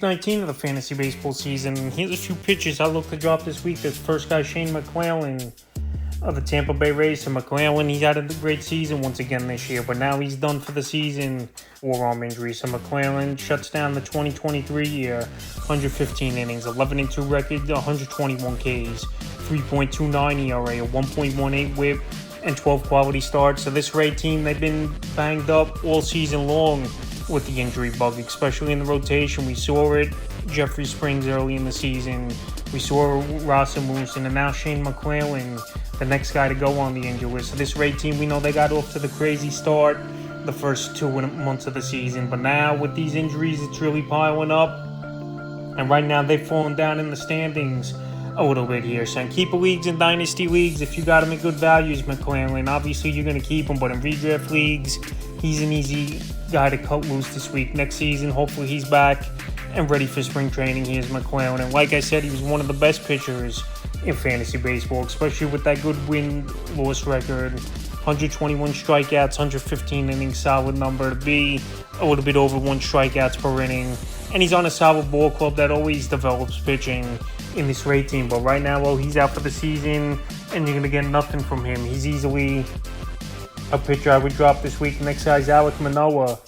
19 of the fantasy baseball season. Here's a few pitches I look to drop this week. This first guy, Shane McClellan of the Tampa Bay Rays. So McClellan, he's had a great season once again this year, but now he's done for the season with arm injury. So McClellan shuts down the 2023 year, 115 innings, 11-2 record, 121 Ks, 3.29 ERA, a 1.18 WHIP, and 12 quality starts. So this Ray team, they've been banged up all season long with the injury bug, especially in the rotation. We saw it Jeffrey Springs early in the season. We saw Rasmussen, and now Shane McClellan, the next guy to go on the injury list. So this Ray team, we know they got off to the crazy start the first 2 months of the season, but now with these injuries, it's really piling up. And right now, they've fallen down in the standings a little bit here. So in keeper leagues and dynasty leagues, if you got him at good values, McClellan, obviously you're going to keep him. But in redraft leagues, he's an easy guy to cut loose this week. Next season, hopefully he's back and ready for spring training. Here's McClellan. And like I said, he was one of the best pitchers in fantasy baseball, especially with that good win-loss record. 121 strikeouts, 115 innings, solid number to be. A little bit over 1 strikeouts per inning. And he's on a solid ball club that always develops pitching in this Ray team. But right now, well, he's out for the season, and you're going to get nothing from him. He's easily a pitcher I would drop this week. Next guy's Alek Manoah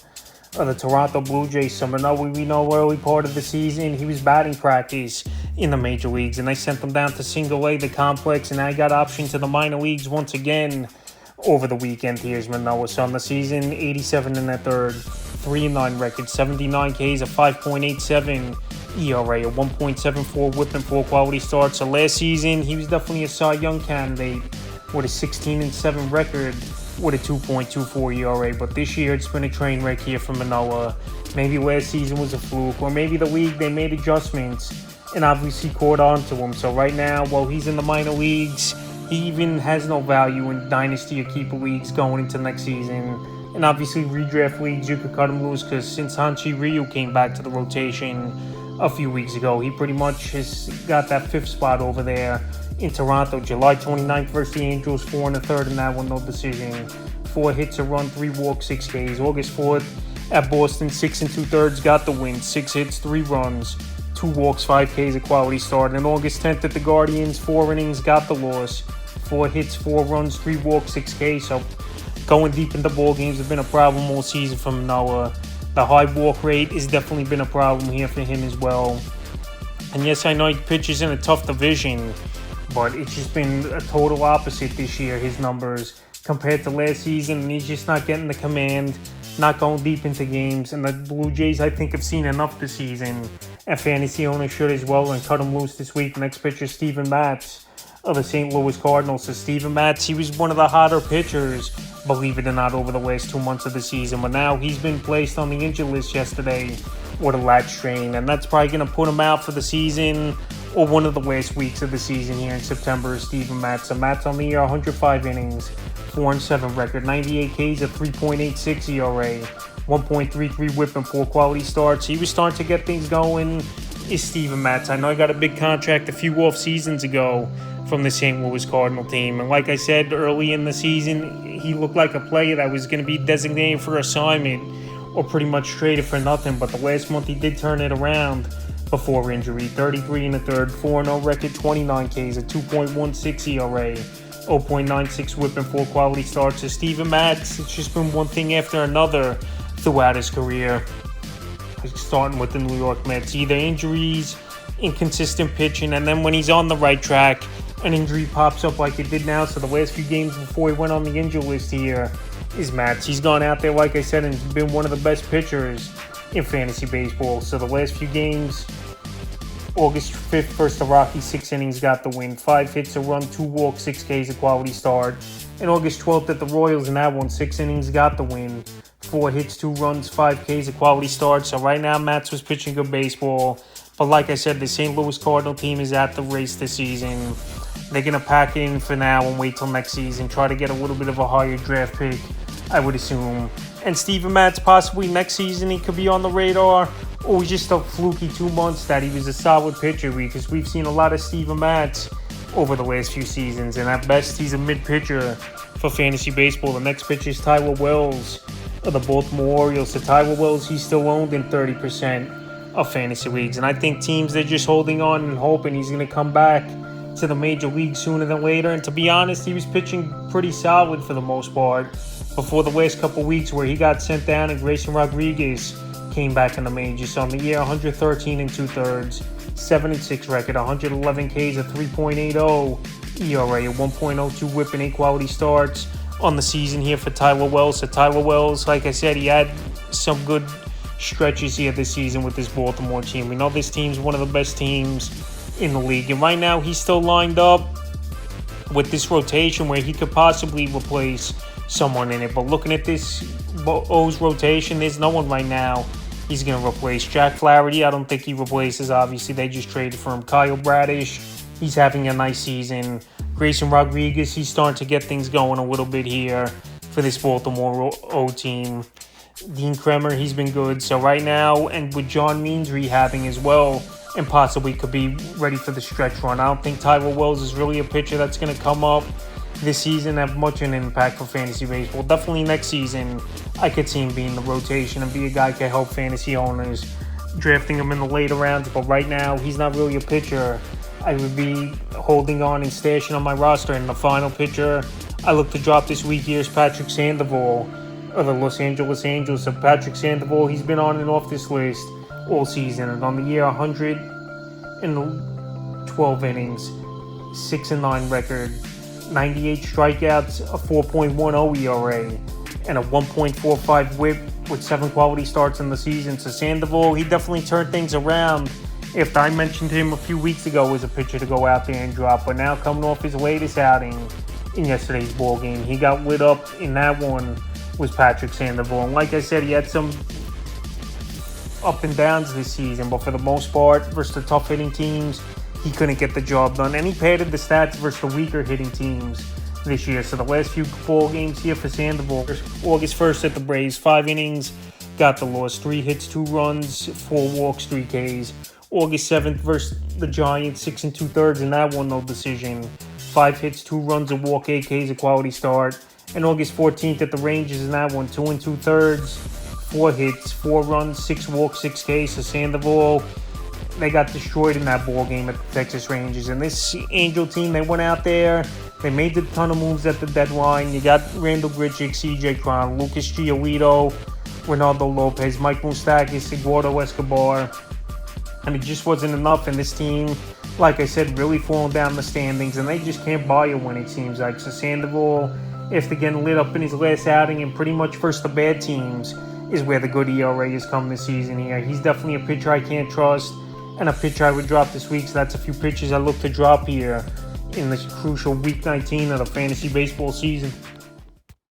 of the Toronto Blue Jays. So Manoah, we know early part of the season, he was batting practice in the major leagues, and they sent him down to single A, the complex, and now he got optioned to the minor leagues once again over the weekend. Here's Manoah. So on the season, 87 in the third, 3-9 record, 79 Ks, a 5.87 ERA, a 1.74 WHIP, and 4 quality starts. So last season, he was definitely a Cy Young candidate with a 16-7 record with a 2.24 ERA. But this year, it's been a train wreck here for Manoah. Maybe last season was a fluke, or maybe the league, they made adjustments and obviously caught on to him. So right now, while he's in the minor leagues, he even has no value in dynasty or keeper leagues going into next season. And obviously, redraft leagues, you could cut him loose because since Hanshi Ryu came back to the rotation a few weeks ago, he pretty much has got that 5th spot over there in Toronto. July 29th versus the Angels, 4 1/3 in that one, no decision. 4 hits, a run, 3 walks, 6 Ks. August 4th at Boston, 6 2/3, got the win. 6 hits, 3 runs, 2 walks, 5 Ks, a quality start. And August 10th at the Guardians, 4 innings, got the loss. 4 hits, 4 runs, 3 walks, 6 Ks. So going deep into ball games have been a problem all season for Manoah. The high walk rate has definitely been a problem here for him as well. And yes, I know he pitches in a tough division, but it's just been a total opposite this year, his numbers, compared to last season. And he's just not getting the command, not going deep into games. And the Blue Jays, I think, have seen enough this season. And fantasy owners should as well, and cut him loose this week. Next pitcher, Steven Matz of the St. Louis Cardinals. So Steven Matz, he was one of the hotter pitchers, believe it or not, over the last 2 months of the season. But now he's been placed on the injured list yesterday with a lat strain, and that's probably going to put him out for the season or one of the last weeks of the season here in September. Is Steven Matz. So Matz on the year, 105 innings, 4-7 record, 98 Ks, a 3.86 ERA, 1.33 WHIP, and 4 quality starts. He was starting to get things going. Is Steven Matz. I know he got a big contract a few off seasons ago from the St. Louis Cardinal team. And like I said, early in the season, he looked like a player that was going to be designated for assignment or pretty much traded for nothing. But the last month, he did turn it around before injury. 33 1/3, 4-0 record, 29 Ks, a 2.16 ERA, 0.96 WHIP, and 4 quality starts. So Steven Matz, it's just been one thing after another throughout his career, starting with the New York Mets. Either injuries, inconsistent pitching, and then when he's on the right track, an injury pops up like it did now. So the last few games before he went on the injury list here is Matz. He's gone out there, like I said, and been one of the best pitchers in fantasy baseball. So the last few games, August 5th versus the Rockies, 6 innings, got the win. 5 hits, a run, 2 walks, 6 Ks, a quality start. And August 12th at the Royals in that one, 6 innings, got the win. 4 hits, 2 runs, 5 Ks, a quality start. So right now, Matz was pitching good baseball. But like I said, the St. Louis Cardinal team is at the race this season. They're going to pack it in for now and wait till next season. Try to get a little bit of a higher draft pick, I would assume. And Steven Matz, possibly next season, he could be on the radar. Or just a fluky 2 months that he was a solid pitcher, because we've seen a lot of Steven Matz over the last few seasons. And at best, he's a mid-pitcher for fantasy baseball. The next pitcher is Tyler Wells of the Baltimore Orioles. So Tyler Wells, he's still owned in 30% of fantasy leagues. And I think teams, they're just holding on and hoping he's going to come back to the major league sooner than later. And to be honest, he was pitching pretty solid for the most part before the last couple weeks where he got sent down and Grayson Rodriguez came back in the majors. So on the year, 113 and 2/3, 7-6 record, 111 Ks, a 3.80 ERA, a 1.02 whip, and 8 quality starts on the season here for Tyler Wells. So Tyler Wells, like I said, he had some good stretches here this season with this Baltimore team. We know this team's one of the best teams in the league, and right now he's still lined up with this rotation where he could possibly replace someone in it. But looking at this O's rotation, there's no one right now he's going to replace. Jack Flaherty, I don't think he replaces. Obviously, they just traded for him. Kyle Bradish, he's having a nice season. Grayson Rodriguez, he's starting to get things going a little bit here for this Baltimore O team. Dean Kremer, he's been good. So right now, and with John Means rehabbing as well, and possibly could be ready for the stretch run, I don't think Tyler Wells is really a pitcher that's going to come up this season, have much of an impact for fantasy baseball. Definitely next season, I could see him be in the rotation and be a guy who can help fantasy owners, drafting him in the later rounds. But right now, he's not really a pitcher I would be holding on and stashing on my roster. And the final pitcher I look to drop this week here is Patrick Sandoval of the Los Angeles Angels. So Patrick Sandoval, he's been on and off this list all season. And on the year, 112 innings, 6-9 record, 98 strikeouts, a 4.10 ERA, and a 1.45 whip with 7 quality starts in the season. So Sandoval, he definitely turned things around after I mentioned him a few weeks ago as a pitcher to go out there and drop. But now coming off his latest outing in yesterday's ball game, he got lit up in that one, was Patrick Sandoval. And like I said, he had some up and downs this season, but for the most part, versus the tough hitting teams, he couldn't get the job done. And he padded the stats versus the weaker hitting teams this year. So the last few ball games here for Sandoval: August 1st at the Braves, 5 innings, got the loss, 3 hits, 2 runs, 4 walks, 3 Ks. August 7th versus the Giants, 6 2/3 in that one, no decision. 5 hits, 2 runs, a walk, 8 Ks, a quality start. And August 14th at the Rangers in that one, 2 2/3, 4 hits, 4 runs, 6 walks, 6 Ks. So Sandoval, they got destroyed in that ball game at the Texas Rangers. And this Angel team, they went out there, they made a ton of moves at the deadline. You got Randall Grichuk, CJ Cron, Lucas Giolito, Ronaldo Lopez, Mike Moustakas, Eduardo Escobar. And it just wasn't enough. And this team, like I said, really falling down the standings. And they just can't buy a win, it seems like. So Sandoval, after getting lit up in his last outing and pretty much versus the bad teams, is where the good ERA has come this season here. He's definitely a pitcher I can't trust, and a pitcher I would drop this week. So that's a few pitchers I look to drop here in this crucial Week 19 of the fantasy baseball season.